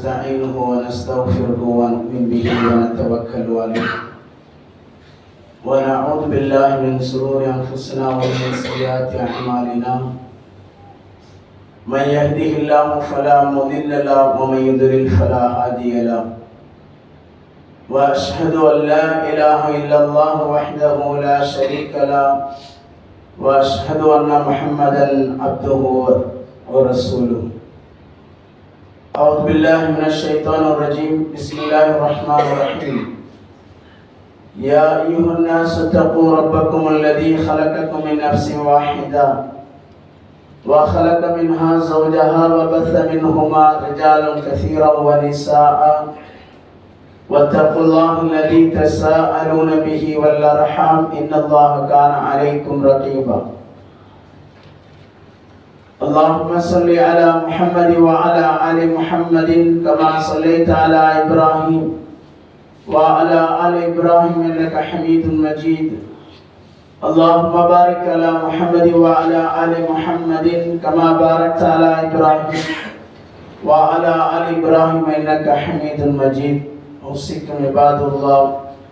ونستعينه ونستغفره ونؤمن به ونتوكل عليه ونعوذ بالله من شرور أنفسنا ومن سيئات أعمالنا من يهده الله فلا مضل له ومن يضلل فلا هادي له وأشهد أن لا إله إلا الله وحده لا شريك له وأشهد أن محمدا عبده ورسوله. أعوذ بالله من الشيطان الرجيم. بسم الله الرحمن الرحيم. يا أيها الناس اتقوا ربكم الذي خلقكم من نفس واحدة وخلق منها زوجها وبث منهما رجالا كثيرا ونساء واتقوا الله الذي تساءلون به والأرحام إن الله كان عليكم رقيبا. اللهم صل على محمد وعلى آل محمد كما صليت على إبراهيم وعلى آل إبراهيم إنك حميد مجيد. اللهم بارك على محمد وعلى آل محمد كما باركت على إبراهيم وعلى آل إبراهيم إنك حميد مجيد. أوصيكم عباد الله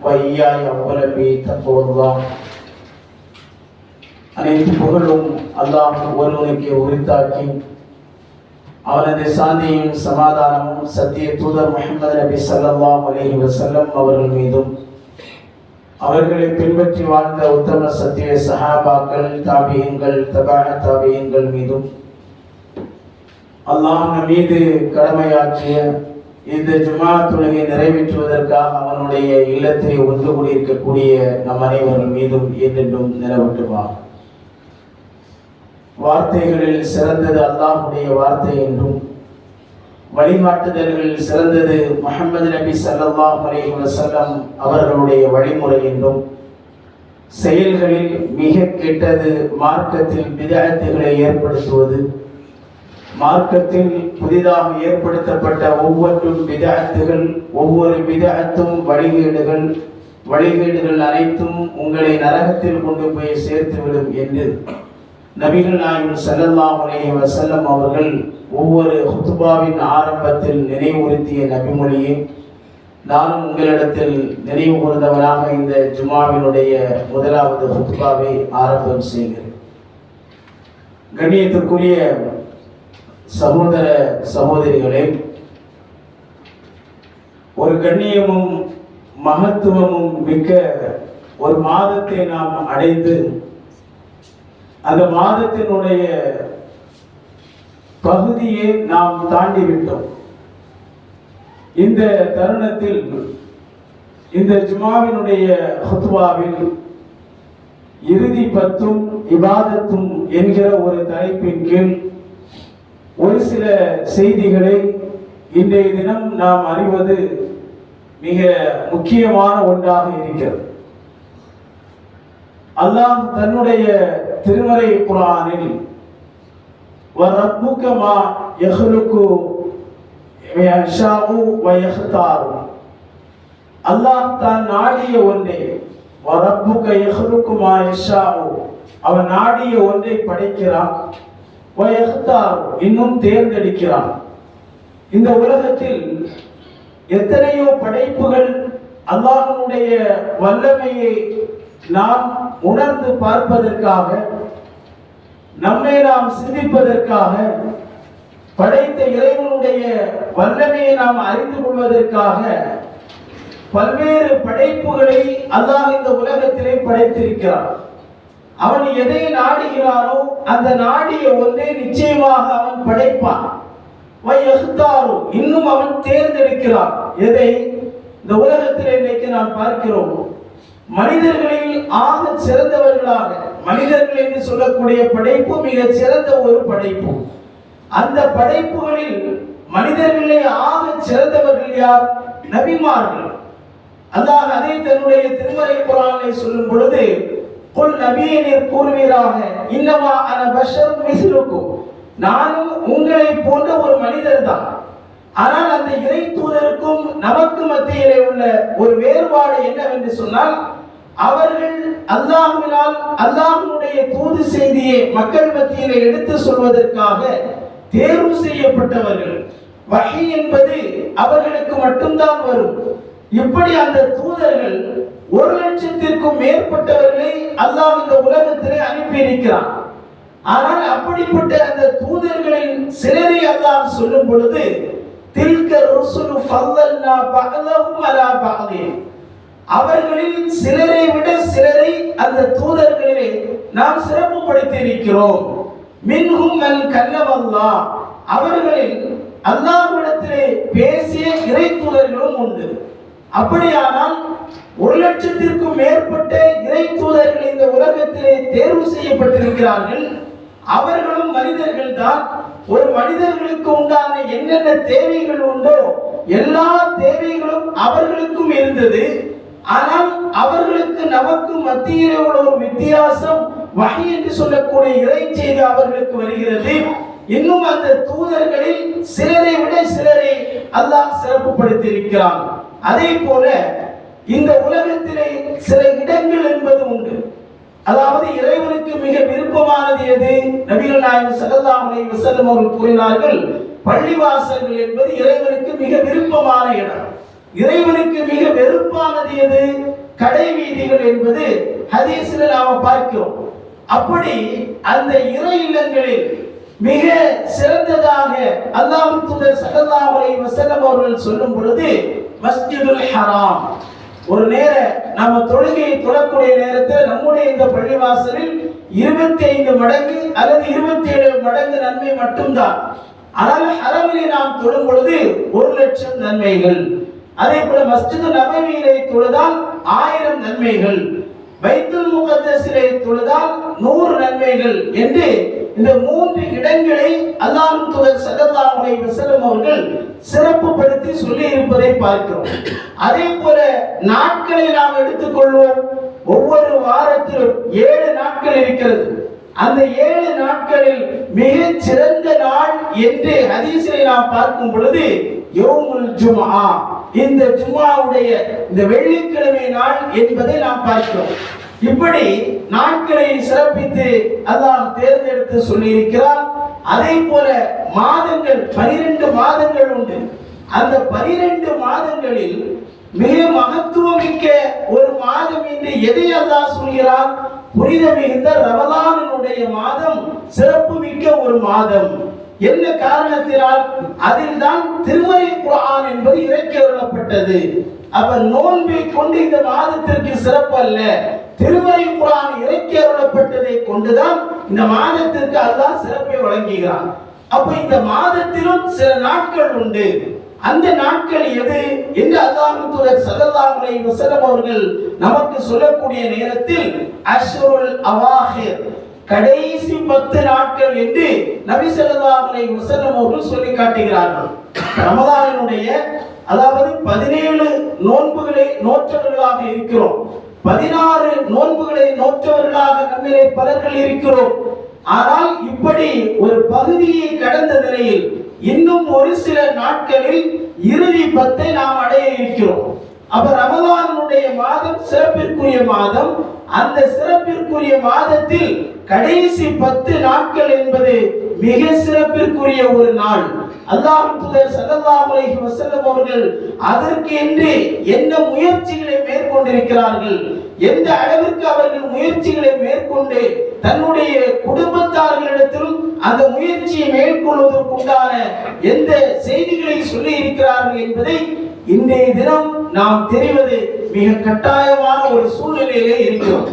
وإياي أولا بتقوى الله. அனைத்து புகழும் அல்லாஹ் ஒருவனுக்கு உரித்தாக்கி அவனது சாந்தியும் சமாதானமும் சத்திய தூதர் முஹம்மது நபி ஸல்லல்லாஹு அலைஹி வஸல்லம் அவர்கள் மீதும் அவர்களை பின்பற்றி வாழ்ந்த உத்தம சத்திய சஹாபாக்கள் தாபியீன்கள் தபஅ தாபியீன்கள் மீதும் அல்லாஹ் நம் மீது கடமையாக்கிய இந்த ஜுமா தொழுகை நிறைவேற்றுவதற்காக அவனுடைய இல்லத்தை ஒன்று கூடியிருக்கக்கூடிய நம் அனைவர்கள் மீதும் என்றென்றும் நிலவட்டுமா. வார்த்தைகளில் சிறந்தது அல்லாஹ்வுடைய வார்த்தை என்றும் வழிகாட்டுதல்களில் சிறந்தது முஹம்மது நபி ஸல்லல்லாஹு அலைஹி வஸல்லம் அவர்களுடைய வழிமுறை என்றும் செயல்களில் மிக கெட்டது மார்க்கத்தில் பிதஅத்துகளை ஏற்படுத்துவது, மார்க்கத்தில் புதிதாக ஏற்படுத்தப்பட்ட ஒவ்வொன்றும் பிதஅத்துகள், ஒவ்வொரு பிதஅத்தும் வழிகேடுகள் அனைத்தும் உங்களை நரகத்தில் கொண்டு போய் சேர்த்துவிடும் என்று நபிகள் நாயகம் ஸல்லல்லாஹு அலைஹி வஸல்லம் அவர்கள் ஒவ்வொரு ஹுத்பாவின் ஆரம்பத்தில் நினைவுறுத்திய நபிமொழியை நானும் உங்களிடத்தில் நினைவு கூர்ந்தவனாக இந்த ஜுமாவினுடைய முதலாவது ஹுத்பாவை ஆரம்பம் செய்கிறேன். கண்ணியத்திற்குரிய சகோதர சகோதரிகளே, ஒரு கண்ணியமும் மகத்துவமும் மிக்க ஒரு மாதத்தை நாம் அடைந்து அந்த மாதத்தினுடைய பகுதியை நாம் தாண்டிவிட்டோம். இந்த தருணத்தில் இந்த ஜுமாவினுடைய ஹுத்பாவில் இறுதி பத்தும் இபாதத்தும் என்கிற ஒரு தலைப்பின் கீழ் ஒரு சில செய்திகளை இன்றைய தினம் நாம் அறிவது மிக முக்கியமான ஒன்றாக இருக்கிறது. அல்லாஹ் தன்னுடைய திருமறை குர்ஆனில் வரப்புக மா யஹ்லுகு வயஷாஉ வயஹ்தாரு, அல்லாஹ் தான் நாடிய ஒன்றை, வரப்புக யஹ்லுகு மா யஷாஉ, அவன் நாடிய ஒன்றை படைக்கிறான், வயஹ்தாரு இன்னும் தேர்ந்தெடுக்கிறான். இந்த உலகத்தில் எத்தனையோ படைப்புகள் அல்லாஹ்வுடைய வல்லமையை நாம் உணர்ந்து பார்ப்பதற்காக, நம்மை நாம் சிந்திப்பதற்காக, படைத்த இறைவனுடைய வல்லமையை நாம் அறிந்து கொள்வதற்காக பல்வேறு படைப்புகளை அல்லாஹ் இந்த உலகத்திலே படைத்திருக்கிறான். அவன் எதை நாடுகிறானோ அந்த நாடிய ஒன்றை நிச்சயமாக அவன் படைப்பான். இன்னும் அவன் தேர்ந்தெடுக்கிறான். எதை இந்த உலகத்தில் இன்னைக்கு நாம் பார்க்கிறோம், மனிதர்களில் ஆக சிறந்தவர்களாக, மனிதர்கள் என்று சொல்லக்கூடிய படைப்பு மிக சிறந்த ஒரு படைப்பு. அந்த படைப்புகளில் மனிதர்களே ஆக சிறந்தவர்கள் யார்? நபிமார்கள். அல்லாஹ் அதை தன்னுடைய திருமறை குர்ஆனில் சொல்லும் பொழுது, குல் நபியே கூறுவீராக, இன்னமா அன பஷரும் மிஸ்லுக்கும், நானும் உங்களை போன்ற ஒரு மனிதர் தான். ஆனால் அந்த இறை தூதருக்கும் நமக்கு மத்தியிலே உள்ள ஒரு வேறுபாடு என்னவென்று சொன்னால், அவர்கள் அல்லாஹ்வினால் அல்லாஹ்வுடைய தூது செய்தியை மக்கள் மத்தியிலே எடுத்து சொல்வதற்காக தேர்வு செய்யப்பட்டவர்கள். வஹி என்பது அவர்களுக்கு மட்டும்தான் வரும். இப்படி அந்த தூதர்கள் 1,00,000-த்திற்கும் மேற்பட்டவர்களை அல்லாஹ் இந்த உலகத்திலே அனுப்பி இருக்கிறான். ஆனால் அப்படிப்பட்ட அந்த தூதர்களின் சிலரை அல்லாஹ் சொல்லும் பொழுது தில்க ருசுலு ஃபல்லல்னா பஅலஹும் அலா பஅலின், அவர்களில் சிலரை விட சிலரை அந்த தூதர்களிலே நாம் சிறப்புப்படுத்தி இருக்கிறோம். மின்ஹும் மன் கல்லமல்லாஹ், அவர்களில் அல்லாஹ்விடத்திலே பேசிய இறை தூதர்களும் உண்டு. அப்படியானால் 1,00,000-த்திற்கும் மேற்பட்ட இறை தூதர்கள் இந்த உலகத்திலே தேர்வு செய்யப்பட்டிருக்கிறார்கள். அவர்களும் மனிதர்கள் தான். ஒரு மனிதர்களுக்கு உண்டான என்னென்ன தேவைகள் உண்டோ எல்லா தேவைகளும் அவர்களுக்கும் இருந்தது. ஆனால் அவர்களுக்கு நமக்கு மத்தியிலே உள்ள ஒரு வித்தியாசம், வஹி என்று சொல்லக்கூடிய இறை செய்தி அவர்களுக்கு வருகிறது. இன்னும் அந்த தூதர்களில் சிலரை விட சிலரை அல்லாஹ் சிறப்புப்படுத்தி இருக்கிறான். அதே போல இந்த உலகத்திலே சில இடங்கள் என்பது உண்டு. அதாவது இறைவனுக்கு மிக விருப்பமானது எது? நபிகள் நாயகம் ஸல்லல்லாஹு அலைஹி வஸல்லம் அவர்கள் கூறினார்கள், பள்ளிவாசல்கள் என்பது இறைவனுக்கு மிக விருப்பமான இடம். இறைவனுக்கு மிக வெறுப்பானது எது? கடை வீதிகள் என்பது ஹதீஸில் நாம பார்க்கிறோம். அப்படி அந்த இறை இல்லங்களில் மிக சிறந்ததாக அல்லாஹ் தூதர் ஸல்லல்லாஹு அலைஹி வஸல்லம் அவர்கள் சொல்லும் பொழுது மஸ்ஜிதுல் ஹராம். ஒரு நேர நம்ம தொழுகையை தொழக்கூடிய நேரத்தில் நம்முடைய இந்த பள்ளிவாசலில் 25 மடங்கு அல்லது 27 மடங்கு நன்மை மட்டும்தான். ஆனால் ஹரமிலே நாம் தொழும் பொழுது 1,00,000 நன்மைகள். அதே போல மஸ்ஜிது நபவியிலே தொழுதால் 1000 நன்மைகள், பைத்துல் முகத்தஸிலே தொழுதால் 100 நன்மைகள் என்று இந்த 3 இடங்களை அல்லாஹ் தூதர் ஸல்லல்லாஹு அலைஹி வஸல்லம் அவர்கள் சிறப்புப்படுத்தி சொல்லி இருப்பதை பார்க்கிறோம். அதே போல நாட்களை நாம் எடுத்துக்கொள்வோம். ஒவ்வொரு வாரத்திலும் 7 நாட்கள் இருக்கிறது. அந்த 7 நாட்களில் மிக சிறந்த நாள் என்று ஹதீஸிலே நாம் பார்க்கும் பொழுது யௌமுல் ஜும்ஆ, இந்த ஜும்ஆவுடைய இந்த வெள்ளிக்கிழமை நாள் என்பதை நாம் பார்க்கிறோம். இப்படி நாட்களை சிறப்பித்து அல்லாஹ் தேர்ந்தெடுத்து சொல்லி இருக்கிறார். அதே போல மாதங்கள் 12 மாதங்கள் உண்டு. அந்த 12 மாதங்களில் மிக மகத்துவமிக்க ஒரு மாதம் என்று எதை அல்லாஹ் சொல்கிறார்? புனித மிகுந்த ரமலானுடைய மாதம் சிறப்பு மிக்க ஒரு மாதம். என்ன காரணத்தினால்? அதில் தான் திருமறை குர்ஆன் என்பது இறக்கி அருளப்பட்டது. அப்ப நோன்பை கொண்டு இந்த மாதத்திற்கு சிறப்பு அல்ல, திருமறை குர்ஆன் இறக்கி அருளப்பட்டதை கொண்டுதான் இந்த மாதத்திற்கு அல்லாஹ் சிறப்பை வழங்குகிறான். அப்ப இந்த மாதத்திலும் சில நாட்கள் உண்டு. அந்த நாட்கள் எது என்று அல்லாஹ் தூதர் ஸல்லல்லாஹு அலைஹி வஸல்லம் அவர்கள் நமக்கு சொல்லக்கூடிய நேரத்தில் அஷ்ருல் அவாஹிர், கடைசி 10 நாட்கள் என்று நபி ஸல்லல்லாஹு அலைஹி வஸல்லம் அவர்கள் சொல்லி காட்டுகிறார்கள். ரமலானுடைய அதாவது 17 நோன்புகளை நோற்றவர்களாக இருக்கிறோம். 16 நோன்புகளை நோற்றவர்களாக நம்மிலே பலர்கள் இருக்கிறோம். ஆனால் இப்படி ஒரு பகுதியை கடந்த நிலையில் இன்னும் ஒரு சில நாட்களில் இறுதி 10 நாம் அடைய இருக்கிறோம். அப்ப ரமலானுடைய மாதம் சிறப்பிற்குரிய மாதம். அந்த சிறப்பிற்குரிய மாதத்தில் கடைசி 10 நாட்கள் என்பது மிக சிறப்பிற்குரிய ஒரு நாள். அல்லாஹ் தூதர் ஸல்லல்லாஹு அலைஹி வஸல்லம் அவர்கள் அதற்கு என்று என்ன முயற்சிகளை மேற்கொண்டிருக்கிறார்கள், எந்த அளவிற்கு அவர்கள் முயற்சிகளை மேற்கொண்டு தன்னுடைய குடும்பத்தார்களிடத்திலும் அந்த முயற்சியை மேற்கொள்வதற்குண்டான எந்த செய்திகளை சொல்லி இருக்கிறார்கள் என்பதை இன்றைய தினம் நாம் தெரிவது மிக கட்டாயமான ஒரு சூழ்நிலையிலே இருக்கிறோம்.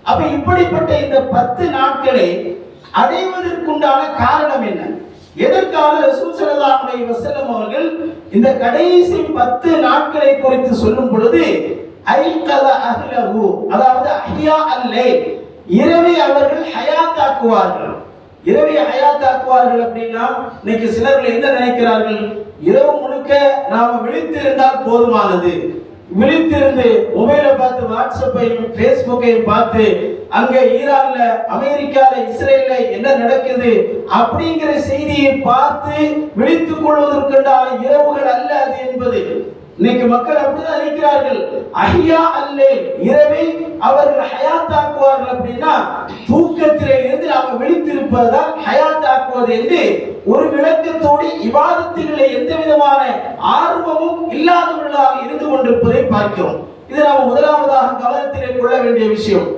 அப்ப இப்படிப்பட்ட இந்த 10 நாட்களை அடைவதற்குண்டான காரணம் என்ன? எதற்காக ரசூல் ஸல்லல்லாஹு அலைஹி வஸல்லம் அவர்கள் இந்த கடைசி 10 நாட்களை குறித்து சொல்லும் பொழுது ஐகல அஹ்லஹு, அதாவது அஹ்யா அல்லைல், இரவை அவர்கள் ஹயாத்தாக்குவார்கள். இரவை ஹயாத்தாக்குவார்கள் அப்படின்னா இன்னைக்கு சிலர்கள் என்ன நினைக்கிறார்கள்? இரவு முழுக்க நாம விழித்திருந்தால் போதுமானது. விழித்திருந்து மொபைலை பார்த்து, வாட்ஸ்அப்பையும் பேஸ்புக்கையும் பார்த்து அங்க ஈரான்ல, அமெரிக்கால, இஸ்ரேல்ல என்ன நடக்குது அப்படிங்கிற செய்தியை பார்த்து விழித்துக் கொள்வதற்குண்டான இரவுகள் அல்ல அது என்பது. இன்னைக்கு மக்கள் அப்படிதான் இருக்கிறார்கள். அஹ்யா அல்லைல், இரவை அவர்கள் ஹயாத்தாக்குவார்கள். அப்படின்னா தூக்கத்திலே இருந்து நாம விழித்திருப்பதுதான் ஹயாத்தாக்குவது என்று ஒரு விளக்கத்தோடு இபாதத்துகளை எந்த விதமான ஆர்வமும் பாவமும் இல்லாதவர்களாக இருந்து கொண்டிருப்பதை பார்க்கிறோம். இது நாம் முதலாவதாக கவனத்திலே கொள்ள வேண்டிய விஷயம்.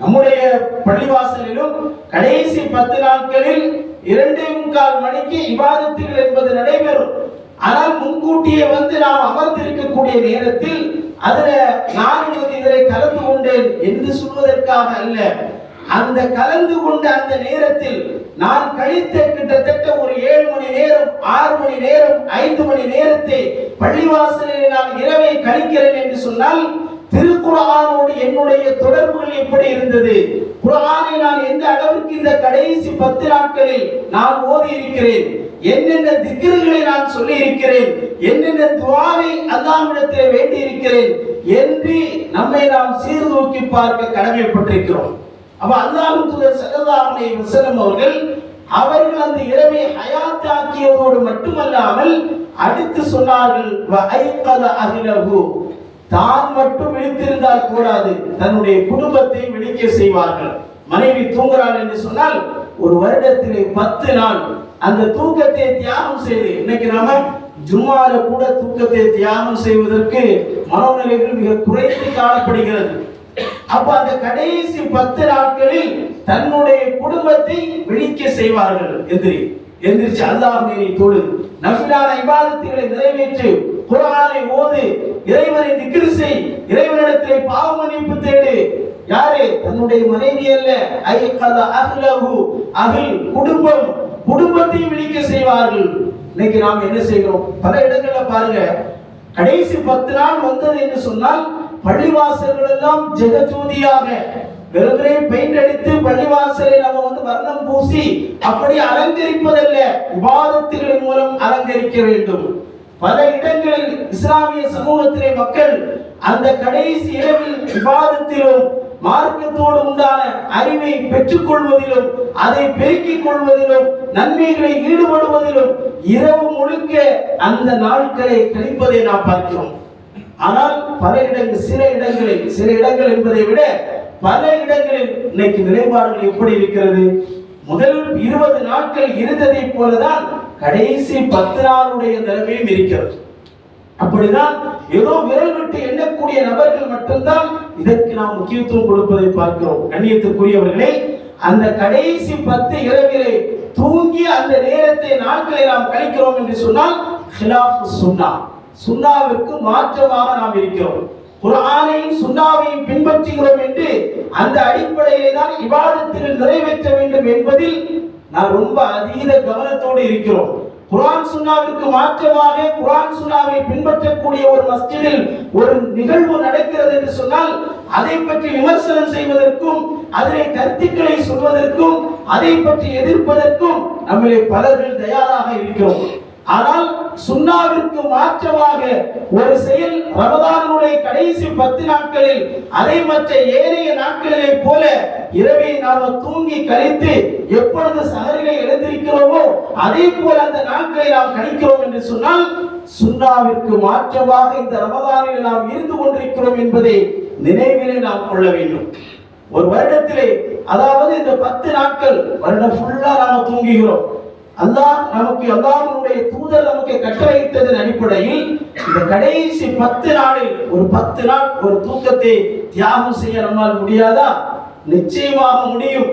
நம்முடைய பள்ளிவாசலிலும் கடைசி 10 நாட்களில் 2:45 மணிக்கு இபாதத்துகள் என்பது நடைபெறும். ஆனால் முன்கூட்டியே வந்து நாம் அமர்ந்திருக்கக்கூடிய நேரத்தில் அதுல நான் இதிலே கலந்து கொண்டேன் என்று சொல்வதற்காக அல்ல, அந்த கலந்து கொண்ட அந்த நேரத்தில் நான் கழித்த கிட்டத்தட்ட ஒரு 7 மணி நேரம், 6 மணி நேரம், 5 மணி நேரத்தை பள்ளிவாசலில் நான் இரவை கழிக்கிறேன் என்று சொன்னால் திருக்குர்ஆனோடு என்னுடைய தொடர்புகள் எப்படி இருந்தது, குர்ஆனை நான் எந்த அளவிற்கு இந்த கடைசி 10 நாட்களில் நான் ஓதி இருக்கிறேன், என்னென்ன திக்ருகளை நான் சொல்லி இருக்கிறேன், என்னென்ன துஆவை அல்லாஹ்விடத்திலே வேண்டி இருக்கிறேன் என்று நம்மை நாம் சீர்தூக்கி பார்க்க கடமைப்பட்டிருக்கிறோம். அப்ப அல்லாஹ்வின் தூதர் ஸல்லல்லாஹு அலைஹி வஸல்லம் அவர்கள் அந்த இரவை ஹயாத் ஆக்கியதோடு மட்டுமல்லாமல் அடுத்து சொன்னார்கள் வஐகத அஹ்லஹு, தான் மட்டும் விழித்திருந்தால் கூடாது, தன்னுடைய குடும்பத்தை விழிக்க செய்வார்கள். மனைவி தூங்குறாள் என்று சொன்னால் ஒரு வருடத்திலே 10 நாள் அந்த தூக்கத்தை தியாகம் செய்து, இன்னைக்கு நாம ஜும்மால கூட தூக்கத்தை தியாகம் செய்வதற்கு மனோநிலைகள் மிக குறைந்து காணப்படுகிறது. அப்ப அந்த கடைசி 10 நாட்களில் தன்னுடைய குடும்பத்தை விழிக்க செய்வார்கள். எந்திரிச்சு அல்லாஹ் மீறி தொழு, நஃபிலான இபாதத்துகளை நிறைவேற்று, குர்ஆனை ஓது, இறைவனை திக்ர் செய், இறைவனிடத்திலே பாவ மன்னிப்பு தேடு. யாரு? தன்னுடைய மனைவி அல்ல, ஐகத அஹ்லஹு, அஹ்ல் குடும்பம், குடும்பத்தை விழிக்க செய்வார்கள். இன்னைக்கு நாம் என்ன செய்கிறோம்? பல இடங்கள்ல பாருங்க, கடைசி 10 நாள் வந்தது என்று சொன்னால் பள்ளிவாசல்கள் எல்லாம் ஜெகஜோதியாக வெறுமனே பெயிண்ட் அடித்து பள்ளிவாசலை நம்ம வர்ணம் பூசி அப்படி அலங்கரிப்பதல்ல, இபாதத்துகளின் மூலம் அலங்கரிக்க வேண்டும். பல இடங்களில் இஸ்லாமிய சமூகத்திலே மக்கள் அந்த கடைசி இரவில் இபாதத்திலும் மார்க்கத்தோடு உண்டான அறிவை பெற்றுக் கொள்வதிலும் அதை பெருக்கிக் கொள்வதிலும் நன்மைகளை ஈடுபடுவதிலும் இரவு முழுக்க அந்த நாட்களை கழிப்பதை நாம் பார்க்கிறோம். ஆனால் பல இடங்கள், சில இடங்கள் என்பதை விட பல இடங்களில் இன்னைக்கு நிலைப்பாடுகள் எப்படி இருக்கிறது? முதல் 20 நாட்கள் இருந்ததை போலதான் கடைசி 10 நாளுடைய நிலைமையும் இருக்கிறது. அப்படிதான் ஏதோ விரல் விட்டு எண்ணக்கூடிய நபர்கள் மட்டும்தான் இதற்கு நாம் முக்கியத்துவம் கொடுப்பதை பார்க்கிறோம். கண்ணியத்திற்குரியவர்களே, அந்த கடைசி 10 இரவிலே தூங்கி அந்த நேரத்தை நாட்களை நாம் கழிக்கிறோம் என்று சொன்னால் ஹிலாஃப் சுன்னா, சுன்னாவிற்கு மாற்றமாக நாம் இருக்கிறோம். குர்ஆனையும் சுன்னாவையும் பின்பற்றுகிறோம் என்று அந்த அடிப்படையிலே தான் இபாதத்துகள் நிறைவேற்ற வேண்டும் என்பதில் நான் ரொம்ப அதீத கவனத்தோடு இருக்கிறோம். குர்ஆன் சுன்னாவிற்கு மாற்றமாக குர்ஆன் சுன்னாவை பின்பற்றக்கூடிய ஒரு மஸ்ஜிதில் ஒரு நிகழ்வு நடக்கிறது என்று சொன்னால் அதை பற்றி விமர்சனம் செய்வதற்கும், அதிலே கருத்துக்களை சொல்வதற்கும், அதை பற்றி எதிர்ப்பதற்கும் நம்மளே பலர்கள் தயாராக இருக்கிறோம். ஆனால் சுன்னாவிற்கு மாற்றமாக ஒரு செயல் ரமதானுடைய கடைசி 10 நாட்களில் அதை மற்ற ஏனைய நாட்களிலே போல இரவை நாம தூங்கி கழித்து எப்பொழுது சஹரிலே எழுந்திருக்கிறோமோ அதே போல அந்த நாட்களை நாம் கழிக்கிறோம் என்று சொன்னால் சுன்னாவிற்கு மாற்றமாக இந்த ரமதானில் நாம் இருந்து கொண்டிருக்கிறோம் என்பதை நினைவிலே நாம் கொள்ள வேண்டும். ஒரு வருடத்திலே, அதாவது இந்த 10 நாட்கள் வருடம் ஃபுல்லா நாம தூங்குகிறோம். அல்லாஹ்வுடைய தூதர் நமக்கு கட்டளையிட்டதன் அடிப்படையில் இந்த கடைசி 10 நாளில் ஒரு 10 நாள் ஒரு தூக்கத்தை தியாகம் செய்ய நம்மால் முடியாதா? நிச்சயமாக முடியும்,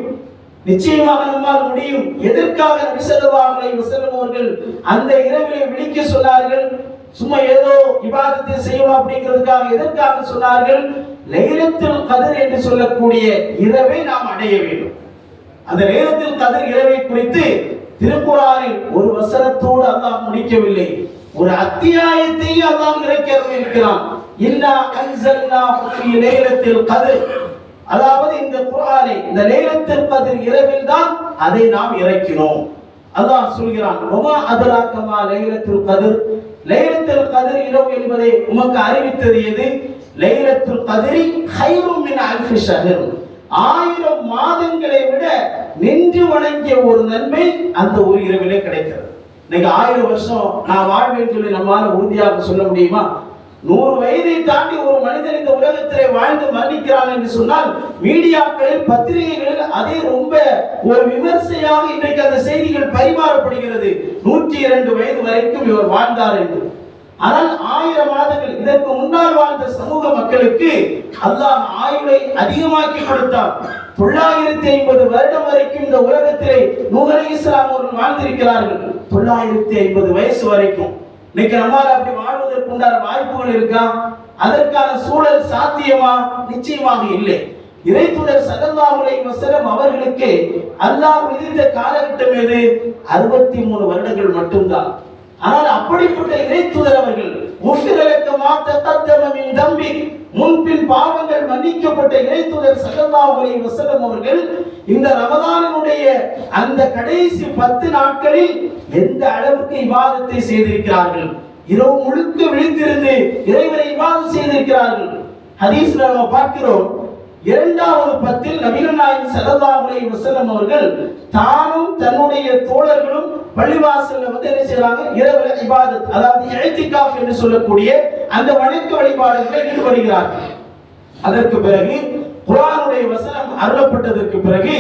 நிச்சயமாக நம்மால் முடியும். எதற்காக நபி ஸல்லல்லாஹு அலைஹி வஸல்லம் அவர்கள் அந்த இரவிலே விழிக்க சொன்னார்கள்? சும்மா ஏதோ இபாதத்தை செய்யணும் அப்படிங்கிறதுக்காக எதற்காக சொன்னார்கள்? லைலத்துல் கத்ர் என்று சொல்லக்கூடிய இரவை நாம் அடைய வேண்டும். அந்த லைலத்துல் கத்ர் இரவை குறித்து திருக்குர்ஆனில் ஒரு வசனத்தோடு அல்லாஹ் முடிக்கவில்லை, ஒரு அத்தியாயத்தை அல்லாஹ் இறக்கி இருக்கிறான். இன்னா அன்ஸல்னாஹு ஃபீ லைலத்துல் கத்ர், அதாவது இந்த குர்ஆனை இந்த லைலத்துல் கத்ர் இரவில் தான் அதை நாம் இறக்கினோம். அல்லாஹ் சொல்கிறான், வமா அதராக மா லைலத்துல் கத்ர், லைலத்துல் கத்ர் இரவு என்பதை உமக்கு அறிவித்தது எது? லைலத்துல் கத்ரி கைரும் மின் அல்ஃபி ஷஹர், 1000 மாதங்களை விட நின்று வணங்கிய ஒரு நன்மை அந்த ஒரு இரவிலே கிடைக்கிறது. இன்னைக்கு 1000 வருஷம் நான் வாழ்வேன் சொல்லி நம்மால உறுதியாக சொல்ல முடியுமா? 100 வயதை தாண்டி ஒரு மனிதன் இந்த உலகத்திலே வாழ்ந்து மரணிக்கிறான் என்று சொன்னால் மீடியாக்களில், பத்திரிகைகளில் அதே ரொம்ப ஒரு விமர்சையாக இன்றைக்கு அந்த செய்திகள் பரிமாறப்படுகிறது. 102 வயது வரைக்கும் இவர் வாழ்ந்தார் என்று. ஆனால் இதற்கு முன்னால் வாழ்ந்த சமூக மக்களுக்கு அல்லாஹ் ஆயுளை அதிகமாக்கி கொடுத்தான். 950 வருடம் வரைக்கும் இந்த உலகத்திலே நூஹ் அலைஹிஸ்ஸலாம் அவர்கள் வாழ்ந்திருக்கிறார்கள். 950 வயசு வரைக்கும். இன்னைக்கு நம்மால் அப்படி வாழ்வதற்கு உண்டான வாய்ப்புகள் இருக்கா? அதற்கான சூழல் சாத்தியமா? நிச்சயமாக இல்லை. இறைத்தூதர் ஸல்லல்லாஹு அலைஹி வஸல்லம் அவர்களுக்கு அல்லாஹ் விதித்த காலகட்டம் எது? 63 வருடங்கள் மட்டும்தான். ஆனால் அப்படிப்பட்ட இறைத்தூதர் அவர்கள் முன்பின் பாவங்கள் மன்னிக்கப்பட்ட இறைத்தூதர் ஸல்லல்லாஹு அலைஹி வஸல்லம் அவர்கள் இந்த ரமதானினுடைய அந்த கடைசி 10 நாட்களில் எந்த அளவுக்கு இபாதத்தை செய்திருக்கிறார்கள். இரவு முழுக்க விழித்திருந்து இறைவனை இபாதத் செய்திருக்கிறார்கள். ஹதீஸ்ல நம்ம பார்க்கிறோம், இரண்டாவது 10 நபிகள் நாயகம் ஸல்லல்லாஹு அலைஹி வஸல்லம் அவர்கள் தானும் தன்னுடைய தோழர்களும் பள்ளிவாசல்ல என்ன செய்றாங்க? இரவுல இபாதத், அதாவது இஅ்திகாஃப் என்று சொல்லக்கூடிய அந்த வணக்க வழிபாடுகளில் ஈடுபடுகிறார்கள். அதற்கு பிறகு குர்ஆனுடைய வசனம் அருளப்பட்டதற்கு பிறகு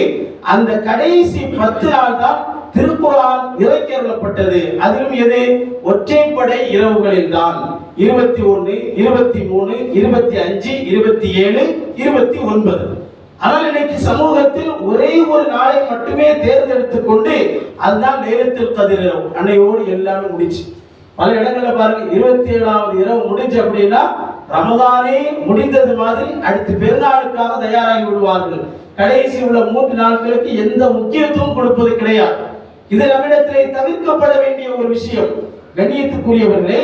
அந்த கடைசி 10 நாள் தான் திருக்குர்ஆன் இறக்கி அருளப்பட்டது. அதிலும் எது? ஒற்றைப்படை இரவுகளில் தான் 21, 23, 25, 27, 29. ஆனால் இன்னைக்கு சமூகத்தில் ஒரே ஒரு நாளை மட்டுமே தேர்ந்தெடுத்துக் கொண்டு அதுதான் லைலத்துல் கத்ர் இரவு, அன்னையோடு எல்லாமே முடிச்சு. பல இடங்கள்ல பாருங்க, 27வது இரவு முடிஞ்சு அப்படின்னா ரமதானே முடிந்தது மாதிரி அடுத்து பெருநாளுக்காக தயாராகி விடுவார்கள். கடைசி உள்ள 3 நாட்களுக்கு எந்த முக்கியத்துவம் கொடுப்பது கிடையாது. இது நம்மிடத்திலே தவிர்க்கப்பட வேண்டிய ஒரு விஷயம். கண்ணியத்துக்குரியவர்களே,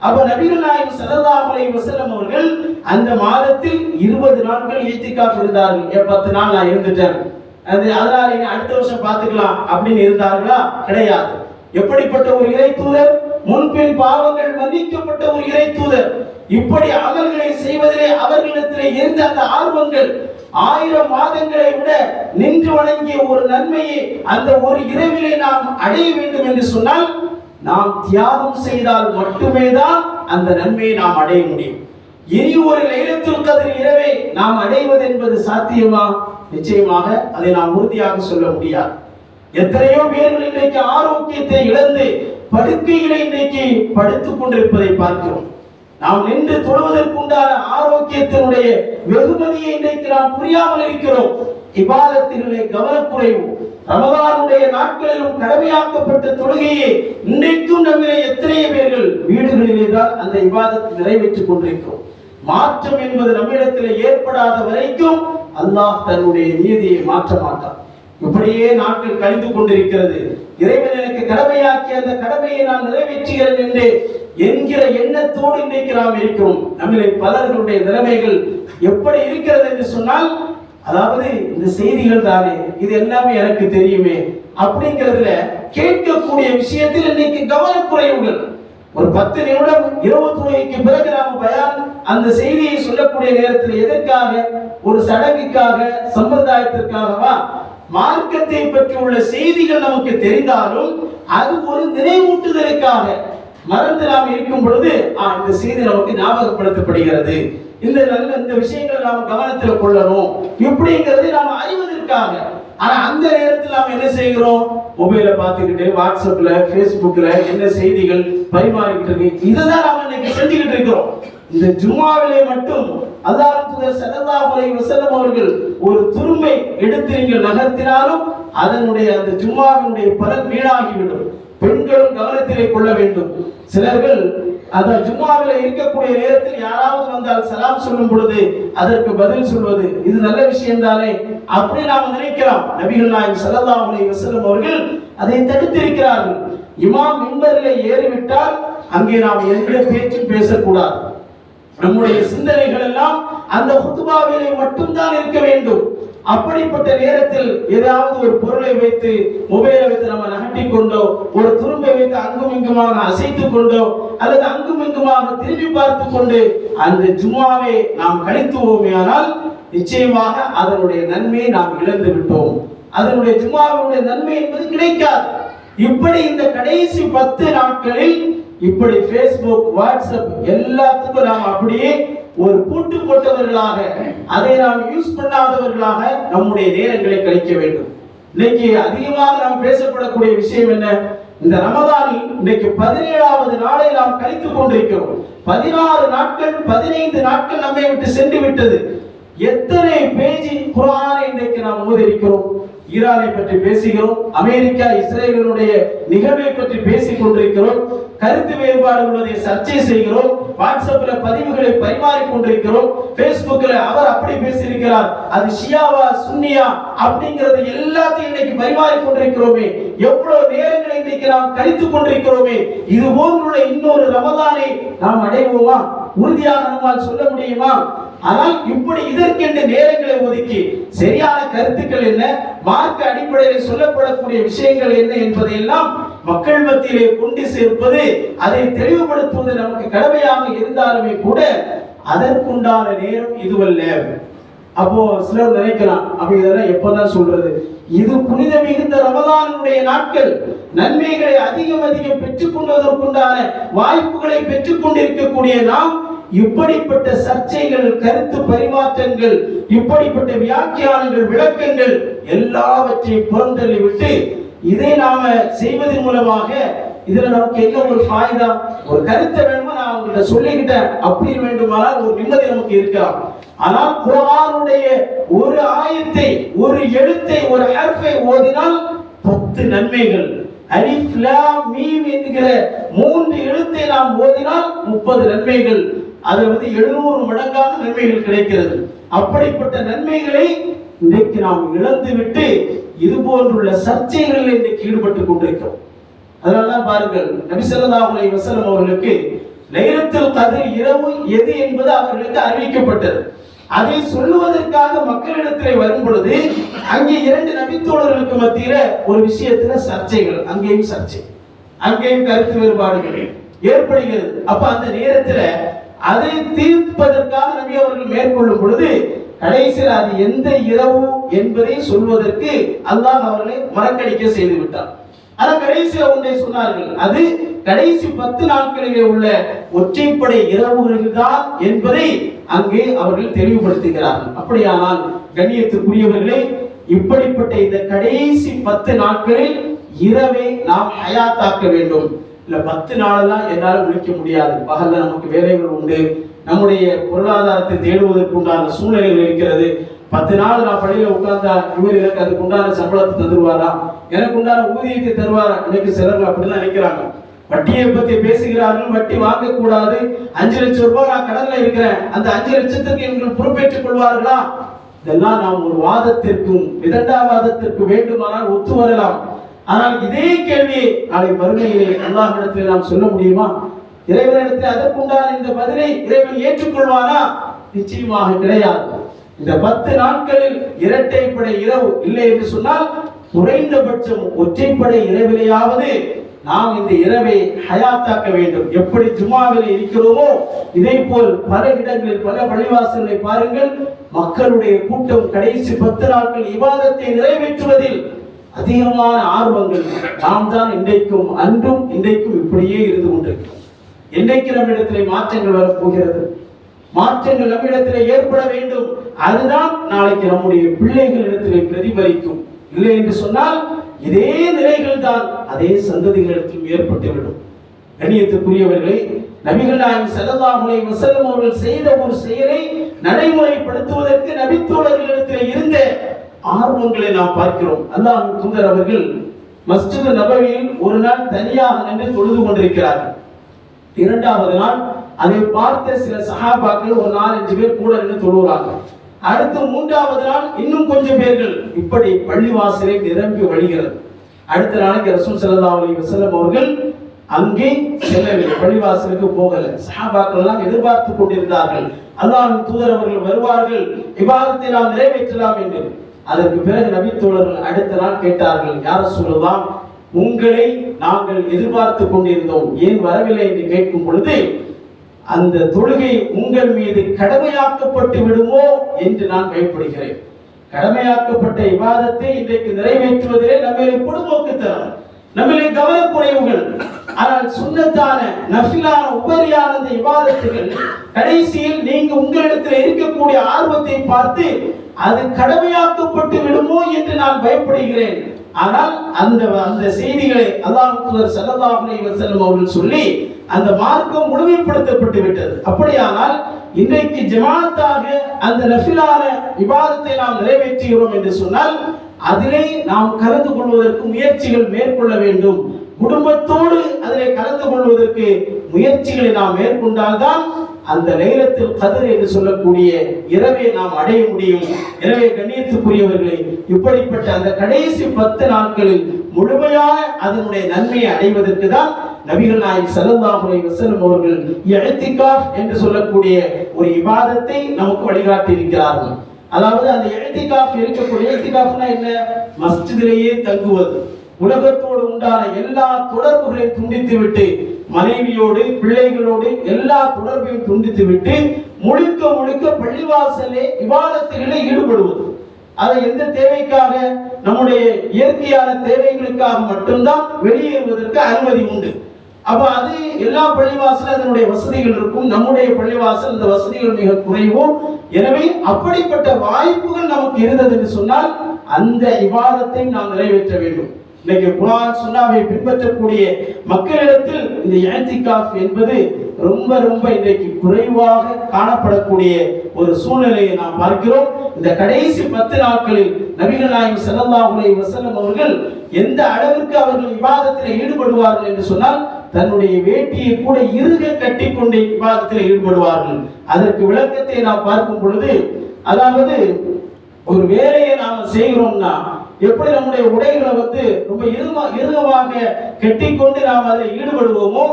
அப்ப நபிகள் நாயகம் ஸல்லல்லாஹு அலைஹி வஸல்லம் அவர்கள் அந்த மாதத்தில் 20 நாட்கள் இத்திகாஃப் இருந்தார்கள். 10 நாள் நான் இருந்துட்டேன், அதனால அடுத்த வருஷம் பார்த்துக்கலாம் அப்படின்னு இருந்தார்களா? கிடையாது. எப்படிப்பட்ட ஒரு இறை தூதர், முன்பின் பாவங்கள் மன்னிக்கப்பட்ட ஒரு இறை தூதர். இப்படி அமல்களை செய்வதிலே அவர்களிடத்திலே இருந்த அந்த ஆர்வங்கள் 1000 மாதங்களை விட நின்று வணங்கிய ஒரு நன்மையை அந்த ஒரு இரவிலே நாம் அடைய வேண்டும் என்று சொன்னால் நாம் தியாகம் செய்தால் மட்டுமே தான் அந்த நன்மையை நாம் அடைய முடியும். இனி ஒரு லைலத்துல் கத்ர் இரவை நாம் அடைவது என்பது சாத்தியமா? நிச்சயமாக அதை நாம் உறுதியாக சொல்ல முடியாது. எத்தனையோ பேர்கள் இன்றைக்கு ஆரோக்கியத்தை இழந்து படுக்கைகளை இன்றைக்கு படுத்துக் கொண்டிருப்பதை பார்க்கிறோம். நாம் நின்று தொழுவதற்குண்டான ஆரோக்கியத்தினுடைய வெகுமதியை இன்றைக்கு நாம் புரியாமல் இருக்கிறோம். இபாதத்திலே கவனக்குறைவு. ரமதானுடைய நாட்களிலும் கடமையாக்கப்பட்ட தொழுகையை இன்றைக்கும் நம்மிலே எத்தனை பேர்கள் வீடுகளிலே தான் அந்த இபாதத்தை நிறைவேற்றிக் கொண்டிருக்கிறோம். மாற்றம் என்பது நம்மிடத்தில் ஏற்படாத வரைக்கும் அல்லாஹ் தன்னுடைய நீதியை மாற்ற மாட்டான். இப்படியே நாட்கள் கழிந்து கொண்டிருக்கிறது. இறைவன் எனக்கு கடமையாக்கிய அந்த கடமையை நான் நிறைவேற்றுகிறேன் என்று என்கிற எண்ணத்தோடு இன்றைக்கு நாம் இருக்கிறோம். நம்மிலே பலர்களுடைய நிலைமைகள் எப்படி இருக்கிறது என்று சொன்னால், அதாவது இந்த செய்திகள் தானே, இது எல்லாமே எனக்கு தெரியுமே அப்படிங்கிறதுல கேட்கக்கூடிய விஷயத்தில் இன்னைக்கு கவனக்குறைவுகள். ஒரு 10 நிமிடம் இரவு தொழுகைக்கு பிறகு நாம் பயான் அந்த செய்தியை சொல்லக்கூடிய நேரத்தில் எதற்காக? ஒரு சடங்குக்காக, சம்பிரதாயத்திற்காகவா? மார்க்கத்தை பற்றி உள்ள செய்திகள் நமக்கு தெரிந்தாலும் அது ஒரு நினைவூட்டுதலுக்காக மறந்து நாம் இருக்கும் பொழுது இந்த செய்தி நமக்கு ஞாபகப்படுத்தப்படுகிறது. இந்த விஷயங்களை நாம் கவனத்தில் கொள்ளணும் இப்படிங்கிறதை நாம் அறிவதற்காக. ஆனா அந்த நேரத்தில் நாம் என்ன செய்கிறோம்? மொபைலை பார்த்துக்கிட்டு வாட்ஸ்அப்ல, ஃபேஸ்புக்ல என்ன செய்திகள் பரிமாறிக்கிட்டு இருக்கு, இதுதான் நாம் இன்னைக்கு செஞ்சுக்கிட்டு இருக்கிறோம். இந்த ஜும்மாவிலே மட்டும் அல்லாஹ் தூதர் ஸல்லல்லாஹு அலைஹி வஸல்லம் அவர்கள் ஒரு துரும்பை எடுத்து நீங்கள் நகர்த்தினாலும் அதனுடைய அந்த ஜும்மாவினுடைய பலன் வீணாகிவிடும். பெண்களும் கவனத்திலே கொள்ள வேண்டும். சிலர்கள் அந்த ஜும்மாவில இருக்கக்கூடிய நேரத்தில் யாராவது வந்தால் சலாம் சொல்லும் பொழுது அதற்கு பதில் சொல்வது இது நல்ல விஷயம் தானே அப்படி நாம் நினைக்கிறோம். நபிகள் நாயகம் ஸல்லல்லாஹு அலைஹி வஸல்லம் அவர்கள் அதை தடுத்திருக்கிறார்கள். இமாம் மிம்பரிலே ஏறிவிட்டால் அங்கே நாம் எந்த பேச்சும் பேசக்கூடாது. நம்முடைய சிந்தனைகள் எல்லாம் அந்த குத்பாவிலே மட்டும்தான் இருக்க வேண்டும். அப்படிப்பட்ட நேரத்தில் ஏதாவது ஒரு பொருளை வைத்து, மொபைலை வைத்து நம்ம நகட்டிக் கொண்டோ, ஒரு துரும்பை வைத்து அங்கும் இங்குமாக அசைத்துக் கொண்டோ, அல்லது அங்கும் இங்குமாக திரும்பி பார்த்து கொண்டு அந்த ஜும்மாவை நாம் கழித்துவோமேயானால் நிச்சயமாக அதனுடைய நன்மையை நாம் இழந்து விட்டோம். அதனுடைய ஜும்மாவினுடைய நன்மை என்பது கிடைக்காது. இப்படி இந்த கடைசி 10 நாட்களில் இப்படி Facebook, வாட்ஸ்அப் எல்லாத்துக்கும் நாம் அப்படியே ஒரு பூட்டு போட்டவர்களாக, அதை நாம் யூஸ் பண்ணாதவர்களாக நம்முடைய நேரங்களை கழிக்க வேண்டும். இன்னைக்கு அதிகமாக நாம் பேசப்படக்கூடிய விஷயம் என்ன? இந்த ரமதானில் இன்னைக்கு 17வது நாளை நாம் கழித்துக் கொண்டிருக்கிறோம். 16 நாட்கள் 15 நாட்கள் நம்மை விட்டு சென்று விட்டது. எத்தனை பேஜ் குர்ஆனை இன்றைக்கு நாம் ஓதிருக்கிறோம். ஈரானை பற்றி பேசுகிறோம், அமெரிக்கா இஸ்ரேலினுடைய நிகழ்வை பற்றி பேசிக் கொண்டிருக்கிறோம், கருத்து வேறுபாடு உள்ளதை சர்ச்சை செய்கிறோம், வாட்ஸ்அப்ல பதிவுகளை பரிமாறிக் கொண்டிருக்கிறோம், பேஸ்புக்ல அவர் அப்படி பேசியிருக்கிறார், அது ஷியாவா சுன்னியா அப்படிங்கறது எல்லாத்தையும் இன்னைக்கு பரிமாறிக் கொண்டிருக்கிறோமே. எவ்வளவு நேரங்களை இன்னைக்கு நாம் கழித்துக் கொண்டிருக்கிறோமே. இது போன்றுள்ள இன்னொரு ரமதானை நாம் அடைவோமா? உறுதியாக நம்மால் சொல்ல முடியுமா? ஆனால் இப்படி இதற்கென்று நேரங்களை ஒதுக்கி சரியான கருத்துக்கள் என்ன, மார்க்க அடிப்படையில் சொல்லப்படக்கூடிய விஷயங்கள் என்ன என்பதையெல்லாம் மக்கள் மத்தியிலே கொண்டு சேர்ப்பது, அதை தெளிவுபடுத்துவது நமக்கு கடமையாக இருந்தாலுமே கூட அதற்குண்டான நேரம் இதுவல்ல. அப்போ சிலர் நினைக்கலாம், அப்ப இதெல்லாம் எப்பதான் சொல்றது? இது புனித மிகுந்த ரமதானுடைய நாட்கள், நன்மைகளை அதிகம் அதிகம் பெற்றுக் கொள்வதற்குண்டான வாய்ப்புகளை பெற்றுக் கொண்டிருக்கக்கூடிய நாம் இப்படிப்பட்ட சர்ச்சைகள், கருத்து பரிமாற்றங்கள், இப்படிப்பட்ட வியாக்கியானங்கள், விளக்கங்கள் எல்லாவற்றையும் புறந்தள்ளி விட்டு இதை நாம செய்வதன் மூலமாக இதுல நமக்கு என்ன ஒரு ஃபாய்தா? ஒரு கருத்தை வேணுமா நான் உங்கள்கிட்ட சொல்லிக்கிட்டேன் அப்படி வேண்டுமானால் ஒரு நிம்மதி நமக்கு இருக்கலாம். ஆனால் குர்ஆனுடைய ஒரு ஆயத்தை, ஒரு எழுத்தை, ஒரு ஹர்ஃபை ஓதினால் 10 நன்மைகள். அலிஃப் லாம் மீம் என்கிற 3 எழுத்தை நாம் ஓதினால் 30 நன்மைகள். அது 700 மடங்கான நன்மைகள் கிடைக்கிறது. அப்படிப்பட்ட நன்மைகளை இன்றைக்கு நாம் இழந்து விட்டு இது போன்றுள்ள சர்ச்சைகளில் இன்றைக்கு ஈடுபட்டுக் கொண்டிருக்கிறோம். அதனால்தான் பாருங்கள், நபி ஸல்லல்லாஹு அலைஹி வஸல்லம் அவர்களுக்கு லைலத்துல் கத்ர் இரவு எது என்பது அவர்களுக்கு அறிவிக்கப்பட்டது. அதை சொல்லுவதற்காக மக்களிடத்திலே வரும் பொழுது அங்கே 2 நபித்தோழர்களுக்கு மத்தியில ஒரு விஷயத்துல சர்ச்சைகள், அங்கேயும் சர்ச்சை, அங்கேயும் கருத்து வேறுபாடுகள் ஏற்படுகிறது. அப்ப அந்த நேரத்துல அதை தீர்ப்பதற்காக நபி அவர்கள் மேற்கொள்ளும் பொழுது கடைசியில் அது எந்த இரவு என்பதை சொல்வதற்கு அல்லாஹ் அவர்களை மறக்கடிக்க செய்து விட்டார். ஆனால் கடைசியில் ஒன்றை சொன்னார்கள், அது கடைசி 10 நாட்களிலே உள்ள ஒற்றைப்படை இரவுகள் தான் என்பதை அங்கே அவர்கள் தெளிவுபடுத்துகிறார்கள். அப்படியானால் கண்ணியத்துக்குரியவர்களே, இப்படிப்பட்ட இந்த கடைசி 10 நாட்களில் இரவை நாம் ஹயாத்தாக்க வேண்டும். இல்ல 10 நாளெல்லாம் என்னால் முடிக்க முடியாது, பகல்ல நமக்கு வேலைகள் உண்டு, நம்முடைய பொருளாதாரத்தை தேடுவதற்கு உண்டான சூழ்நிலைகள் இருக்கிறது. 10 நாள் நான் பள்ளியில உட்கார்ந்தா இவர் எனக்கு அதுக்கு உண்டான சம்பளத்தை தந்துருவாரா, எனக்கு உண்டான ஊதியத்தை தருவாரா? இன்னைக்கு சிலர் அப்படிதான் நினைக்கிறாங்க. வட்டியை பத்தி பேசுகிறார்கள், வட்டி வாங்க கூடாது, 5 லட்சம் ரூபாய் நான் கடன்ல இருக்கிறேன், அந்த 5 லட்சத்துக்கு இவங்க பொறுப்பேற்றுக் கொள்வார்களா? இதெல்லாம் நாம் ஒரு வாதத்திற்கும் விதண்டாவாதத்திற்கு வேண்டுமானால் ஒத்து வரலாம். ஆனால் இதே கேள்வியை நாளை மறுமையிலே அல்லாஹ்விடத்தில் நாம் சொல்ல முடியுமா? இறைவனிடத்தில் அதற்குண்டான இந்த பதிலை இறைவன் ஏற்றுக்கொள்வானா? நிச்சயமாக கிடையாது. இந்த 10 நாட்களில் இரட்டைப்படை இரவு இல்லை என்று சொன்னால் குறைந்தபட்சம் ஒற்றைப்படை இரவிலேயாவது நாம் இந்த இரவை ஹயாத்தாக்க வேண்டும். எப்படி ஜும்மாவில் இருக்கிறோமோ இதே போல் பல இடங்களில், பல பள்ளிவாசல்களை பாருங்கள், மக்களுடைய கூட்டம் கடைசி 10 நாட்கள் இபாதத்தை நிறைவேற்றுவதில் அதிகமான ஆர்வங்கள். நாம் தான் இன்றைக்கும் அன்றும் இன்றைக்கும் இப்படியே இருந்து கொண்டிருக்கிறோம். என்னைக்கு நம்மிடத்திலே மாற்றங்கள் வரப்போகிறது? மாற்றங்கள் நம்மிடத்திலே ஏற்பட வேண்டும். அதுதான் நாளைக்கு நம்முடைய பிள்ளைகளிடத்திலே பிரதிபலிக்கும். இல்லை என்று சொன்னால் இதே நிலைகள் தான் அதே சந்ததிகளிடத்திலும் ஏற்பட்டுவிடும். கண்ணியத்துக்குரியவர்களே, நபிகள் நாயகம் ஸல்லல்லாஹு அலைஹி வஸல்லம் அவர்கள் செய்த ஒரு செயலை நடைமுறைப்படுத்துவதற்கு நபித்தோழர்களிடத்திலே இருந்த ஆர்வங்களை நாம் பார்க்கிறோம். அல்லாஹ்வின் தூதர் அவர்கள் மஸ்ஜித் நபவியில் ஒரு நாள் தனியாக நின்று தொழுது கொண்டிருக்கிறார்கள். 2வது நாள் அதை பார்த்த சில சஹாபாக்கள் ஒரு 4-5 பேர் கூட நின்று தொழுகிறாங்க. அடுத்து 3வது நாள் இன்னும் கொஞ்சம் பேர்கள். இப்படி பள்ளிவாசலை நிரம்பி வழிகிறது. அடுத்த நாளைக்கு ரசூல் ஸல்லல்லாஹு அலைஹி வஸல்லம் அவர்கள் அங்கே செல்லவில்லை, பள்ளிவாசலுக்கு போகல. சஹாபாக்கள் எல்லாம் எதிர்பார்த்து கொண்டிருந்தார்கள், அல்லாஹ்வின் தூதர் அவர்கள் வருவார்கள், இபாதத்தை நாம் நிறைவேற்றலாம் என்று. அதற்கு பிறகு நபி தோழர்கள் அடுத்த நாள் கேட்டார்கள், யார் ரசூலுல்லாஹ், உங்களை நாங்கள் எதிர்பார்த்து கொண்டிருந்தோம், ஏன் வரவில்லை என்று கேட்கும் பொழுது, அந்த தொழுகை உங்கள் மீது கடமையாக்கப்பட்டு விடுமோ என்று நான் பயப்படுகிறேன். கடமையாக்கப்பட்ட இபாதத்தை இன்றைக்கு நிறைவேற்றுவதிலே நம்மளை பொடுபோக்குத்தனம், நம்மளை கவனக்குறைவுகள். ஆனால் சுன்னத்தான நஃபிலான உபரியான அந்த இபாதத்துகள் கடைசியில் நீங்க உங்களிடத்தில் இருக்கக்கூடிய ஆர்வத்தை பார்த்து அது கடமையாக்கப்பட்டு விடுமோ என்று நான் பயப்படுகிறேன். ஆனால் அந்த அந்த செய்திகளை அல்லாஹ் தூதர் ஸல்லல்லாஹு அலைஹி வஸல்லம் அவர்கள் சொல்லி அந்த மார்க்கம் முழுமைப்படுத்தப்பட்டு விட்டது. அப்படியானால் இன்றைக்கு ஜமாத்தாக அந்த நஃபிலான இபாதத்தை நாம் நிறைவேற்றுகிறோம் என்று சொன்னால் அதிலே நாம் கலந்து கொள்வதற்கு முயற்சிகள் மேற்கொள்ள வேண்டும். குடும்பத்தோடு அதிலே கலந்து கொள்வதற்கு முயற்சிகளை நாம் மேற்கொண்டால்தான் அந்த லைலத்துல் கத்ர் என்று சொல்லக்கூடிய இரவை நாம் அடைய முடியும். எனவே கண்ணியத்துக்குரியவர்களே, இப்படிப்பட்ட அந்த கடைசி 10 நாட்களில் முழுமையான அதனுடைய நன்மையை அடைவதற்கு தான் நபிகள் நாயகம் ஸல்லல்லாஹு அலைஹி வஸல்லம் அவர்கள் இஅ்திகாஃப் என்று சொல்லக்கூடிய ஒரு இபாதத்தை நமக்கு வழிகாட்டி இருக்கிறார்கள். அதாவது அந்த இஅ்திகாஃப் இருக்கக்கூடிய இஅ்திகாஃப்னா என்ன? மஸ்ஜிதிலேயே தங்குவது, உலகத்தோடு உண்டான எல்லா தொடர்புகளையும் துண்டித்துவிட்டு, மனைவியோடு பிள்ளைகளோடு எல்லா தொடர்பையும் துண்டித்துவிட்டு முழுக்க முழுக்க பள்ளிவாசலே இபாதத்துகளில் ஈடுபடுவது. அதை எந்த தேவைக்காக? நம்முடைய இயற்கையான தேவைகளுக்காக மட்டும்தான் வெளியேறுவதற்கு அனுமதி உண்டு. அப்ப அது எல்லா பள்ளிவாசலும் அதனுடைய வசதிகள் இருக்கும். நம்முடைய பள்ளிவாசல் அந்த வசதிகள் மிக குறைவும். எனவே அப்படிப்பட்ட வாய்ப்புகள் நமக்கு இருந்தது என்று சொன்னால் அந்த இபாதத்தை நாம் நிறைவேற்ற வேண்டும். இன்னைக்கு குர்ஆன் சுன்னாவை பின்பற்றக்கூடிய மக்களிடத்தில் இந்த இஅ்திகாஃப் என்பது ரொம்ப ரொம்ப இன்றைக்கு குறைவாக காணப்படக்கூடிய ஒரு சூழ்நிலையை நாம் பார்க்கிறோம். இந்த கடைசி 10 நாட்களில் நபிகள் நாயகம் ஸல்லல்லாஹு அலைஹி வஸல்லம் அவர்கள் எந்த அளவிற்கு அவர்கள் இபாதத்தில் ஈடுபடுவார்கள் என்று சொன்னால் தன்னுடைய வேட்டியை கூட இறுக கட்டிக்கொண்டு இபாதத்தில் ஈடுபடுவார்கள். அதற்கு விளக்கத்தை நாம் பார்க்கும் பொழுது, அதாவது ஒரு வேலையை நாம் செய்கிறோம்னா எப்படி நம்முடைய உடைகளை ரொம்ப இறுகமாக கட்டிக்கொண்டு நாம் அதில் ஈடுபடுவோமோ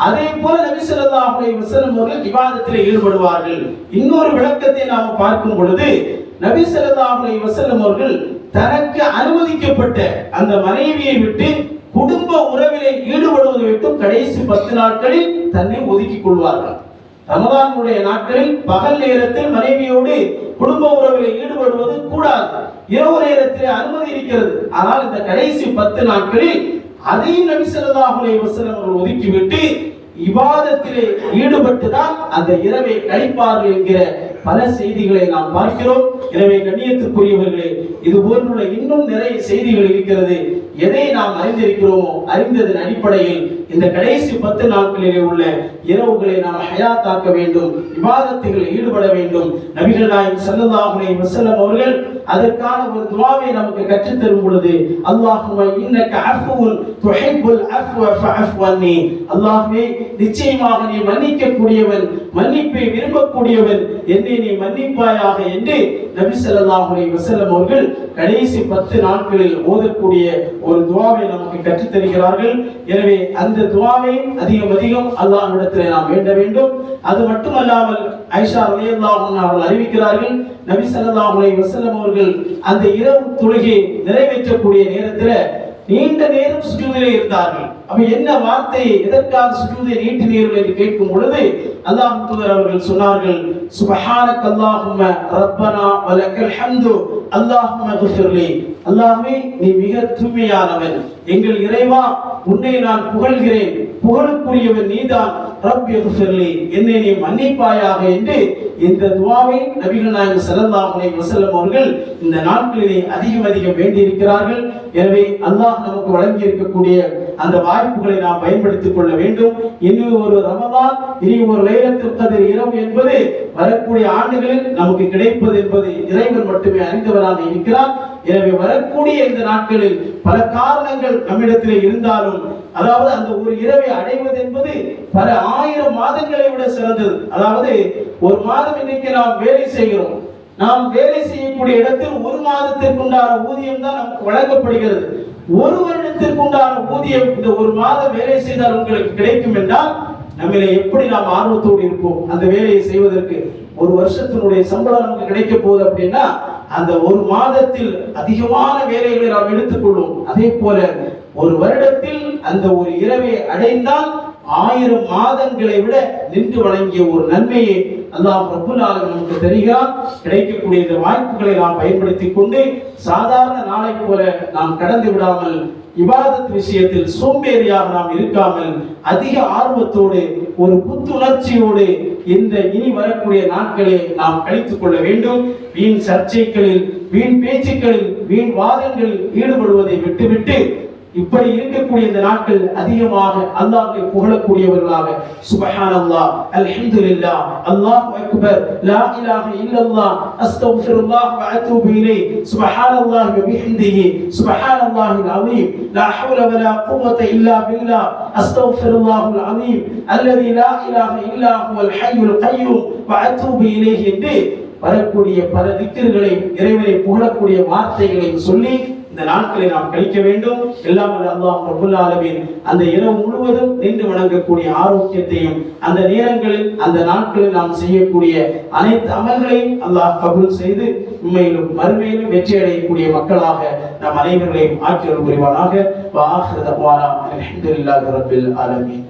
அதே போல நபி ஸல்லல்லாஹு அலைஹி வஸல்லம் அவர்கள் இபாதத்தில் ஈடுபடுவார்கள். இன்னொரு விளக்கத்தை நாம் பார்க்கும் பொழுது, நபி ஸல்லல்லாஹு அலைஹி வஸல்லம் அவர்கள் தனக்கு அனுமதிக்கப்பட்ட அந்த மனைவியை விட்டு குடும்ப உறவிலே ஈடுபடுவதை விட்டு கடைசி 10 நாட்களில் தன்னை ஒதுக்கிக் கொள்வார்கள். ரமதானுடைய நாட்களில் பகல் நேரத்தில் மனைவியோடு குடும்ப உறவில் ஈடுபடுவது கூடாது. இரவு நேரத்தில் அனுமதி இருக்கிறது. ஆனால் இந்த கடைசி 10 நாட்களில் அதையும் நபி ஸல்லல்லாஹு அலைஹி வஸல்லம் அவர்கள் ஒதுக்கிவிட்டு இபாதத்திலே ஈடுபட்டுதான் அந்த இரவை கழிப்பார்கள் என்கிற பல செய்திகளை நாம் பார்க்கிறோம். எனவே கண்ணியத்துக்குரியவர்களே, இது போன்றுள்ள இன்னும் நிறைய செய்திகள் இருக்கிறது. எதை நாம் அறிந்திருக்கிறோமோ அறிந்ததன் அடிப்படையில் இந்த கடைசி 10 நாட்களிலே உள்ள இரவுகளை நாம் ஹயாத்தாக்க வேண்டும், இபாதத்துகளில் ஈடுபட வேண்டும். நபிகள் நாயகம் ஸல்லல்லாஹு அலைஹி வஸல்லம் அவர்கள் அதற்கான ஒரு துஆவை நமக்கு கற்றுத் தரும் பொழுது, அல்லாஹும்ம இன்னக அஃபுவுன் துஹிப்புல் அஃப்வ ஃபஅஃப் அன்னி, அல்லாஹ்வே நிச்சயமாக நீ மன்னிக்க கூடியவன், மன்னிப்பை விரும்பக்கூடியவன், என்னை நீ மன்னிப்பாயாக என்று நபி ஸல்லல்லாஹு அலைஹி வஸல்லம் அவர்கள் கடைசி 10 நாட்களில் ஓதக்கூடிய ஒரு துஆவை நமக்கு கற்றுத் தருகிறார்கள். எனவே அந்த துஆவை அதிகம் அதிகம் அல்லாஹ்விடத்தில் நாம் வேண்ட வேண்டும். அது மட்டுமல்லாமல் ஆயிஷா ரலியல்லாஹு அன்ஹா அவர்கள் அறிவிக்கிறார்கள், நபி ஸல்லல்லாஹு அலைஹி வஸல்லம் அவர்கள் அந்த இரவு தொழுகை நிறைவேற்றக்கூடிய நேரத்தில் நீண்ட நேரம் சுஜூதிலே இருந்தார்கள். அப்ப என்ன வார்த்தை, எதற்காக சுஜூதை நீட்டினீர்கள் என்று கேட்கும் பொழுது அல்லாஹ் தூதர் அவர்கள் சொன்னார்கள், சுப்ஹானக அல்லாஹும்ம ரப்பனா வலக்கல் ஹம்து அல்லாஹும்ம குஃபிர்லி, அல்லாஹ்வே நீ மிக தூய்மையானவன், எங்கள் இறைவா உன்னை நான் புகழ்கிறேன், புகழுக்குரியவன் நீதான், ரப்பி குஃபிர்லி என்னை நீ மன்னிப்பாயாக என்று இந்த துஆவை நபிகள் நாயகம் ஸல்லல்லாஹு அலைஹி வஸல்லம் அவர்கள் இந்த நாட்களிலே அதிகம் அதிகம் வேண்டி இருக்கிறார்கள். எனவே அல்லாஹ் நமக்கு வழங்கி இருக்கக்கூடிய அந்த வாய்ப்புகளை நாம் பயன்படுத்திக் கொள்ள வேண்டும். இன்னும் ஒரு ரமதான், இனி ஒரு லைலத்துல் கத்ர் இரவு என்பது வரக்கூடிய ஆண்டுகளில் நமக்கு கிடைப்பது என்பது இறைவன் மட்டுமே அறிந்தவராக இருக்கிறார். எனவே வரக்கூடிய இந்த நாட்களில் பல காரணங்கள் நம்மிடத்தில் இருந்தாலும், அதாவது அந்த ஒரு இரவை அடைவது என்பது பல 1000 மாதங்களை விட சிறந்தது. அதாவது ஒரு மாதம் இன்னைக்கு நாம் வேலை செய்கிறோம், நாம் வேலை செய்யக்கூடிய இடத்தில் ஒரு மாதத்திற்கு உண்டான ஊதியம் தான் நமக்கு வழங்கப்படுகிறது. ஒரு வருடத்திற்கு உண்டான ஊதியம் இந்த ஒரு மாதம் வேலை செய்தால் உங்களுக்கு கிடைக்கும் என்றால் நம்மளை எப்படி நாம் ஆர்வத்தோடு இருப்போம் அந்த வேலையை செய்வதற்கு. ஒரு வருஷத்தினுடைய சம்பளம் நமக்கு கிடைக்க போகுது அப்படின்னா அந்த ஒரு மாதத்தில் அதிகமான வேலைகளை நாம் எடுத்துக்கொள்வோம். அதே போல ஒரு வருடத்தில் அந்த ஒரு இரவை அடைந்தால் 1000 மாதங்களை விட நின்று வழங்கிய ஒரு நன்மையை அல்லாஹ் ரப்புல் ஆலமீன் நமக்கு தருகிறார். கிடைக்கக்கூடிய இந்த வாய்ப்புகளை நாம் பயன்படுத்திக் கொண்டு சாதாரண நாளை போல நாம் கடந்து விடாமல் இபாதத் விஷயத்தில் சோம்பேறியாக நாம் இருக்காமல் அதிக ஆர்வத்தோடு ஒரு புத்துணர்ச்சியோடு இந்த இனி வரக்கூடிய நாட்களை நாம் கழித்துக் கொள்ள வேண்டும். வீண் சர்ச்சைகளில், வீண் பேச்சுக்களில், வீண் வாதங்களில் ஈடுபடுவதை விட்டுவிட்டு இப்படி இருக்கக்கூடிய இந்த நாட்கள் அதிகமாக அல்லாஹ்வை புகழக்கூடியவர்களாக சுப்ஹானல்லாஹ், அல்ஹம்துலில்லாஹ், அல்லாஹு அக்பர், லா இலாஹ இல்லல்லாஹ், அஸ்தக்ஃபிருல்லாஹ் வ அத்தூபு இலைஹ், சுப்ஹானல்லாஹி வ பிஹம்திஹி, சுப்ஹானல்லாஹில் அஸீம், லா ஹவ்ல வ லா குவத இல்லா பில்லாஹ், அஸ்தக்ஃபிருல்லாஹுல் அஸீம், அல்லதி லா இலாஹ இல்லா ஹுவல் ஹய்யுல் கய்யூம் வ அத்தூபு இலைஹ் என்று வரக்கூடிய பல திக்ர்களை, இறைவனை புகழக்கூடிய வார்த்தைகளை சொல்லி இந்த நாட்களை நாம் கழிக்க வேண்டும். எல்லாம் அல்லாஹ் ரப்பல் ஆலமீன் அந்த இரவு முழுவதும் நின்று வணங்கக்கூடிய ஆரோக்கியத்தையும், அந்த நேரங்களில் அந்த நாட்களில் நாம் செய்யக்கூடிய அனைத்து அமல்களையும் அல்லாஹ் கபூல் செய்து உண்மையிலும் மறுமையிலும் வெற்றி அடையக்கூடிய மக்களாக நம் அனைவர்களையும் ஆற்றல் புரிவானாக. வ ஆகிரு தஅவானா அல்ஹம்துலில்லாஹி ரப்பில் ஆலமீன்.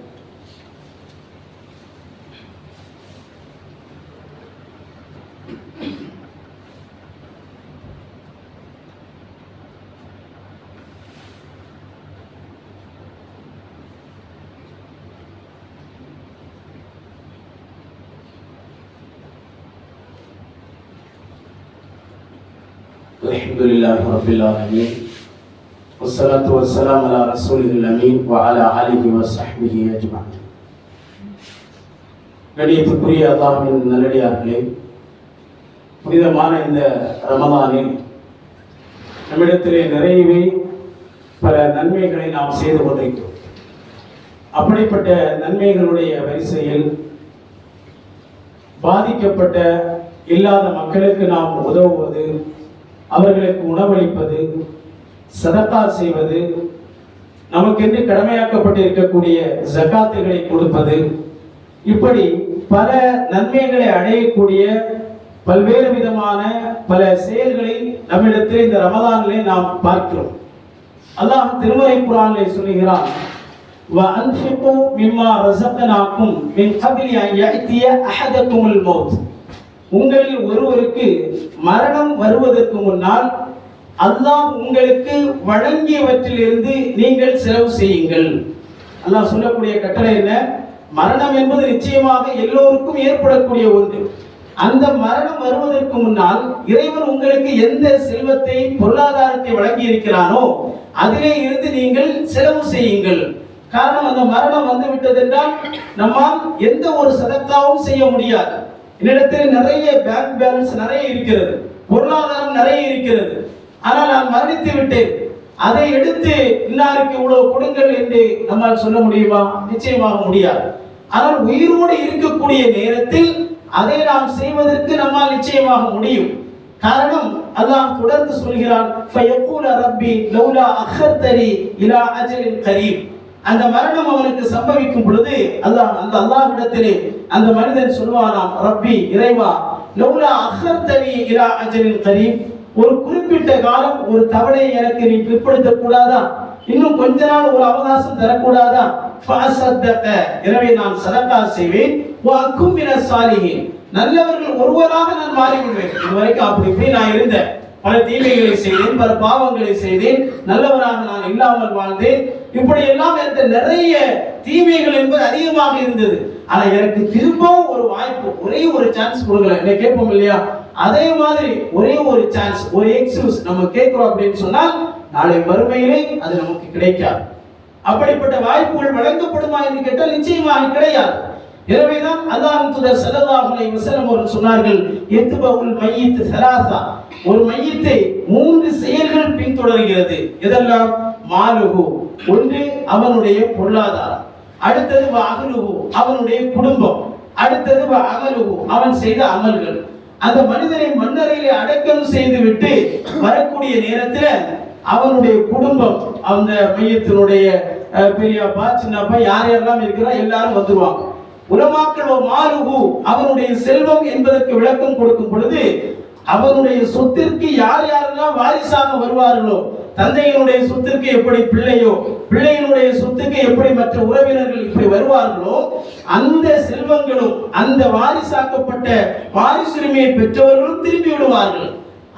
அல்ஹம்துலில்லாஹி ரப்பில் ஆலமீன். வஸ்ஸலாத்து வஸ்ஸலாமு அலா ரசூலில் அமீன் வ அலா ஆலிஹி வ ஸஹ்பிஹி அஜ்மஈன். கண்ணியத்துக்குரிய அல்லாஹ்வின் நல்லடியார்களே, புனிதமான இந்த ரமலானில் நம்மிடத்திலே நிறையவே பல நன்மைகளை நாம் செய்து கொண்டிருக்கிறோம். அப்படிப்பட்ட நன்மைகளுடைய வரிசையில் பாதிக்கப்பட்ட இல்லாத மக்களுக்கு நாம் உதவுவது, அவர்களுக்கு உணவளிப்பது, சதகா செய்வது, நமக்கென்று கடமையாக்கப்பட்டு இருக்கக்கூடிய ஜகாத்துகளை கொடுப்பது, இப்படி பல நன்மைகளை அடையக்கூடிய பல்வேறு விதமான பல செயல்களை நம்மிடத்தில் இந்த ரமலானிலே நாம் பார்க்கிறோம். அல்லாஹ் திருமறை குர்ஆனிலே சொல்கிறான், وَأَنْفِقُوا مِمَّا رَزَقْنَاكُمْ مِنْ قَبْلِ أَنْ يَأْتِيَ أَحَدَكُمُ الْمَوْتُ. உங்களில் ஒருவருக்கு மரணம் வருவதற்கு முன்னால் அல்லாஹ் உங்களுக்கு வழங்கியவற்றிலிருந்து நீங்கள் செலவு செய்யுங்கள். அல்லாஹ் சொல்லக்கூடிய கட்டளை என்ன? மரணம் என்பது நிச்சயமாக எல்லோருக்கும் ஏற்படக்கூடிய ஒன்று. அந்த மரணம் வருவதற்கு முன்னால் இறைவன் உங்களுக்கு எந்த செல்வத்தை, பொருளாதாரத்தை வழங்கி இருக்கிறானோ அதிலே இருந்து நீங்கள் செலவு செய்யுங்கள். காரணம், அந்த மரணம் வந்து விட்டது என்றால் நம்மால் எந்த ஒரு சதக்காவும் செய்ய முடியாது. என்னிடத்தில் நிறைய பேங்க் பேலன்ஸ் நிறைய இருக்கிறது, பொருளாதாரம் நிறைய இருக்கிறது, ஆனால் நான் மரணித்து விட்டேன், அதை எடுத்து இன்னாருக்கு இவ்வளவு கொடுங்கள் என்று நம்மால் சொல்ல முடியுமா? நிச்சயமாக முடியாது. ஆனால் உயிரோடு இருக்கக்கூடிய நேரத்தில் அதை நாம் செய்வதற்கு நம்மால் நிச்சயமாக முடியும். காரணம், அல்லாஹ் தொடர்ந்து சொல்கிறான், ஃபயக்கூல ரப்பி லௌலா அஹர்தனி இலா அஜலின் கரீம். அந்த மரணம் அவனுக்கு சம்பவிக்கும் பொழுது அல்லாஹ்விடத்திலே அந்த மனிதன் சொல்வானாம், ரப்பி இறைவா, லௌலா அஹர்தனி இலா அஜலின் கரீம், ஒரு குறிப்பிட்ட காலம், ஒரு தவணையை எனக்கு நீ பிற்படுத்த கூடாதா? இன்னும் கொஞ்ச நாள் ஒரு அவகாசம் தரக்கூடாதா? ஃபஅஸத்தக, எனவே நான் சதகா செய்வேன், வ அகும் மினஸ் சாலிஹீன், நல்லவர்கள் ஒருவராக நான் மாறிவிடுவேன். இதுவரைக்கும் அப்படி இப்படி நான் இருந்தேன், பல தீமைகளை செய்தேன், பல பாவங்களை செய்தேன், நல்லவனாக நான் இல்லாமல் வாழ்ந்தேன், இப்படி எல்லாம் எனக்கு நிறைய தீமைகள் என்பது அதிகமாக இருந்தது. ஆனா எனக்கு திரும்பவும் ஒரு வாய்ப்பு, ஒரே ஒரு சான்ஸ் கொடுக்கல. என்ன கேட்போம் இல்லையா? அதே மாதிரி ஒரே ஒரு சான்ஸ், ஒரு எக்ஸ்கியூஸ் நம்ம கேட்கிறோம் அப்படின்னு சொன்னால் நாளை மறுமையிலே அது நமக்கு கிடைக்காது. அப்படிப்பட்ட வாய்ப்புகள் வழங்கப்படுமா என்று கேட்டால் நிச்சயமாக கிடையாது. எனவேதான் அல்லாஹ்வின் தூதர் ஸல்லல்லாஹு அலைஹி வஸல்லம் அவர்கள் சொன்னார்கள், யத்பஉல் மய்யித் ஸலாஸா, ஒரு மய்யித்தை 3 செயல்கள் பின்தொடர்கிறது. எதெல்லாம்? மாலுஹு, ஒன்று அவனுடைய பொருளாதாரம், அடுத்தது அஹ்லுஹு, அவனுடைய குடும்பம், அடுத்தது அமலுஹு, அவன் செய்த அமல்கள். அந்த மனிதனை மண்ணறையிலே அடக்கம் செய்து விட்டு வரக்கூடிய நேரத்தில் அவனுடைய குடும்பம், அந்த மையத்தினுடைய பெரியப்பா சின்னப்பா யார் யாரெல்லாம் இருக்கிறா எல்லாரும் வந்துருவாங்க. உலமாக்கள் மாலுஹு, அவனுடைய செல்வம் என்பதற்கு விளக்கம் கொடுக்கும் பொழுது, அவனுடைய சொத்திற்கு யார் யாரெல்லாம் வாரிசாக வருவார்களோ, தந்தையினுடைய சொத்திற்கு எப்படி பிள்ளையோ, பிள்ளையினுடைய சொத்துக்கு எப்படி மற்ற உறவினர்கள் இப்படி வருவார்களோ, அந்த செல்வங்களும் அந்த வாரிசாக்கப்பட்ட வாரிசுரிமையை பெற்றவர்களும் திரும்பி விடுவார்கள்.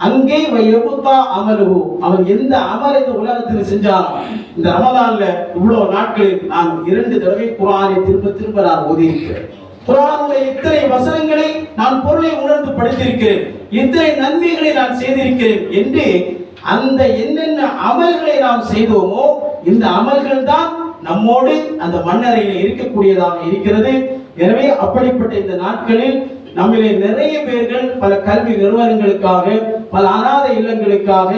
அங்கே வயபுகா அமலுஹு, அவன் எந்த அமலை இந்த உலகத்தில் செஞ்சானோ, இந்த ரமதான்ல இவ்வளவு நாட்களில் நான் 2 தடவை குர்ஆனை திரும்ப திரும்ப நான் ஓதியிருக்கிறேன். குர்ஆனுடைய இத்தனை வசனங்களை நான் பொருளை உணர்ந்து படித்திருக்கிறேன், இத்தனை நன்மைகளை நான் செய்திருக்கிறேன் என்று அந்த என்னென்ன அமல்களை நாம் செய்தோமோ இந்த அமல்கள் தான் நம்மோடு அந்த மண்ணறையில் இருக்கக்கூடியதாக இருக்கிறது. எனவே அப்படிப்பட்ட இந்த நாட்களில் நம்மிலே நிறைய பேர்கள் பல கல்வி நிறுவனங்களுக்காக, பல அநாத இல்லங்களுக்காக,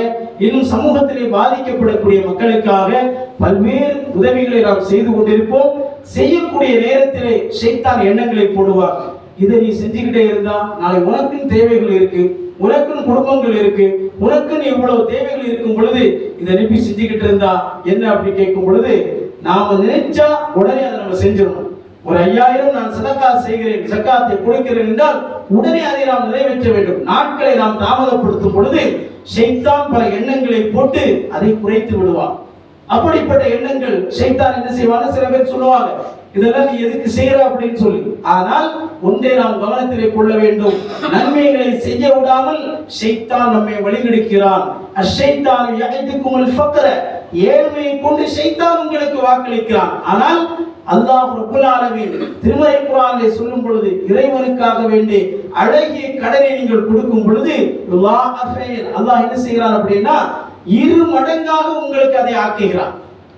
இன்னும் சமூகத்திலே பாதிக்கப்படக்கூடிய மக்களுக்காக பல்வேறு உதவிகளை நாம் செய்து கொண்டிருப்போம். செய்யக்கூடிய நேரத்திலே ஷைத்தான் எண்ணங்களை போடுவார். இதை நீ செஞ்சுக்கிட்டே இருந்தா நாளை உனக்கும் தேவைகள் இருக்கு, உனக்கும் குடும்பங்கள் இருக்கு, உனக்குன்னு இவ்வளவு தேவைகள் இருக்கும் பொழுது இதை அனுப்பி செஞ்சுக்கிட்டு இருந்தா என்ன அப்படி கேட்கும் பொழுது நாம நினைச்சா உடனே அதை நம்ம செஞ்சிடணும். ஒரு 5000 நான் சதக்கா செய்கிறேன், ஜக்காத்தை கொடுக்கிறேன் என்றால் உடனே அதை நாம் நிறைவேற்ற வேண்டும். நாட்களை நாம் தாமதப்படுத்தும் பொழுது ஷைத்தான் பல எண்ணங்களை போட்டு அதை குறைத்து விடுவான். அப்படிப்பட்ட எண்ணங்கள் ஷைத்தான் என்ன செய்வாங்க, சில பேர் சொல்லுவாங்க இதெல்லாம் நீ எதுக்கு செய்யற அப்படின்னு சொல்லி. ஆனால் ஒன்றை நாம் கவனத்திலே கொள்ள வேண்டும், நன்மைகளை செய்ய விடாமல் ஷைத்தான் நம்மை வழிகெடுக்கிறான். அஷைத்தான் யஇதுகுமுல் ஃபக்ர, ஏழ்மையை கொண்டு ஷைத்தான் உங்களுக்கு வாக்களிக்கிறான். ஆனால் அல்லாஹ் ரப்பல் ஆலமீன் திருமறை குர்ஆனிலே சொல்லும் பொழுது இறைவனுக்காக வேண்டி அழகிய கடனை நீங்கள் கொடுக்கும் பொழுது அல்லாஹ் என்ன செய்கிறான் அப்படின்னா 2 மடங்காக உங்களுக்கு அதை ஆக்குகிறான்.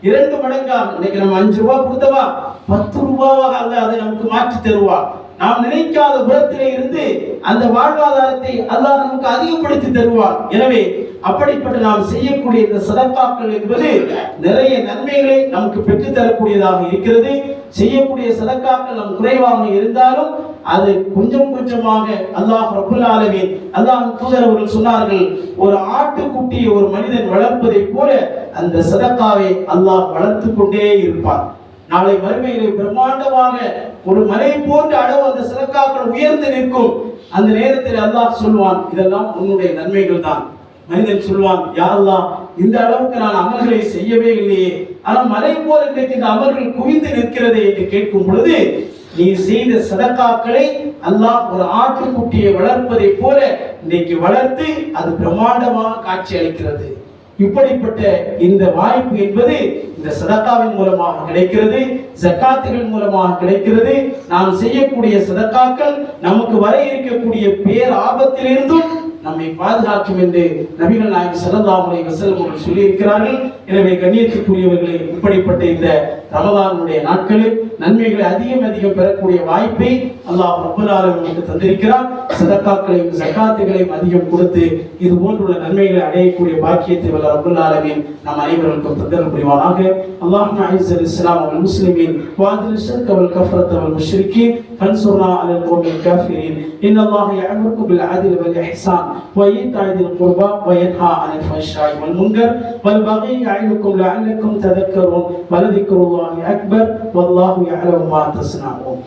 2 மடங்காக. இன்னைக்கு நம்ம 5 ரூபாய் கொடுத்தவா 10 ரூபாவாக அதை நமக்கு மாற்றி தருவான். நாம் நினைக்காத புறத்திலே இருந்து அந்த வாழ்வாதாரத்தை அல்லாஹ் நமக்கு அதிகப்படுத்தி தருவான். எனவே அப்படிப்பட்ட நாம் செய்யக்கூடிய இந்த சதக்காக்கள் என்பது நிறைய நன்மைகளை நமக்கு பெற்றுத் தரக்கூடியதாக இருக்கிறது. செய்யக்கூடிய சதக்காக்கள் நம் குறைவாக இருந்தாலும் அது கொஞ்சம் கொஞ்சமாக அல்லாஹ் ரப்பல் ஆலமீன், அல்லாஹ் தூதர் அவர்கள் சொன்னார்கள், ஒரு ஆட்டுக்குட்டியை ஒரு மனிதன் வளர்ப்பதை போல அந்த சதக்காவை அல்லாஹ் வளர்த்து கொண்டே இருப்பார். நாளை மறுமையிலே பிரம்மாண்டமாக ஒரு மலை போன்ற அளவு அந்த சதக்காக்கள் உயர்ந்து நிற்கும். அந்த நேரத்தில் அல்லாஹ் சொல்வான், இதெல்லாம் உன்னுடைய நன்மைகள் தான். மனிதன் சொல்வான், யா அல்லாஹ், இந்த அளவுக்கு நான் அமல்களை செய்யவே இல்லையே, ஆனால் மலை போல் இன்றைக்கு இந்த அமல்கள் குவிந்து நிற்கிறதே என்று கேட்கும் பொழுது நீ செய்த சதக்காக்களை அல்லாஹ் ஒரு ஆட்டுக்குட்டியை வளர்ப்பதை போல இன்றைக்கு வளர்த்து அது பிரம்மாண்டமாக காட்சி அளிக்கிறது. இப்படிப்பட்ட இந்த வாய்ப்பு என்பது இந்த சதக்காவின் மூலமாக கிடைக்கிறது, ஜக்காத்துகள் மூலமாக கிடைக்கிறது. நாம் செய்யக்கூடிய சதக்காக்கள் நமக்கு வர இருக்கக்கூடிய பேர் ஆபத்திலிருந்தும் நம்மை பாதுகாக்கும் என்று நபிகள் நாயகம் ஸல்லல்லாஹு அலைஹி வஸல்லம் அவர்கள் சொல்லி இருக்கிறார்கள். எனவே கண்ணியத்துக்குரியவர்களே, இப்படிப்பட்ட இந்த ரமதானுடைய நாட்களில் நன்மைகளை அதிகம் பெறக்கூடிய வாய்ப்பை அல்லாஹ் ரப்பல் ஆலமீன் தந்திருக்கிறார். சதக்காக்களையும் ஜகாத்துகளையும் அதிகம் கொடுத்து இது போன்ற நன்மைகளை அடையக்கூடிய பாக்கியத்தை வல்ல ரப்பல் ஆலமீன் நம் அனைவருக்கும் தந்தல் புரிவானாக. அல்லாஹும்ம அஇஸ்ஸல் இஸ்லாம் வல் முஸ்லிமீன் வஅதில் ஷர்க வல் கஃபரத வல் முஷ்ரிகீன் ஃபன்சுர்னா அலல் கௌமில் காஃபிரீன். இன்னல்லாஹ யஅமுருக்கு பில் அத்லி வல் இஹ்சான் وإيتاء ذي القربى وينهى عن الفحشاء والمنكر والبغي يعظكم لعلكم تذكرون ولذكر الله أكبر والله يعلم ما تصنعون.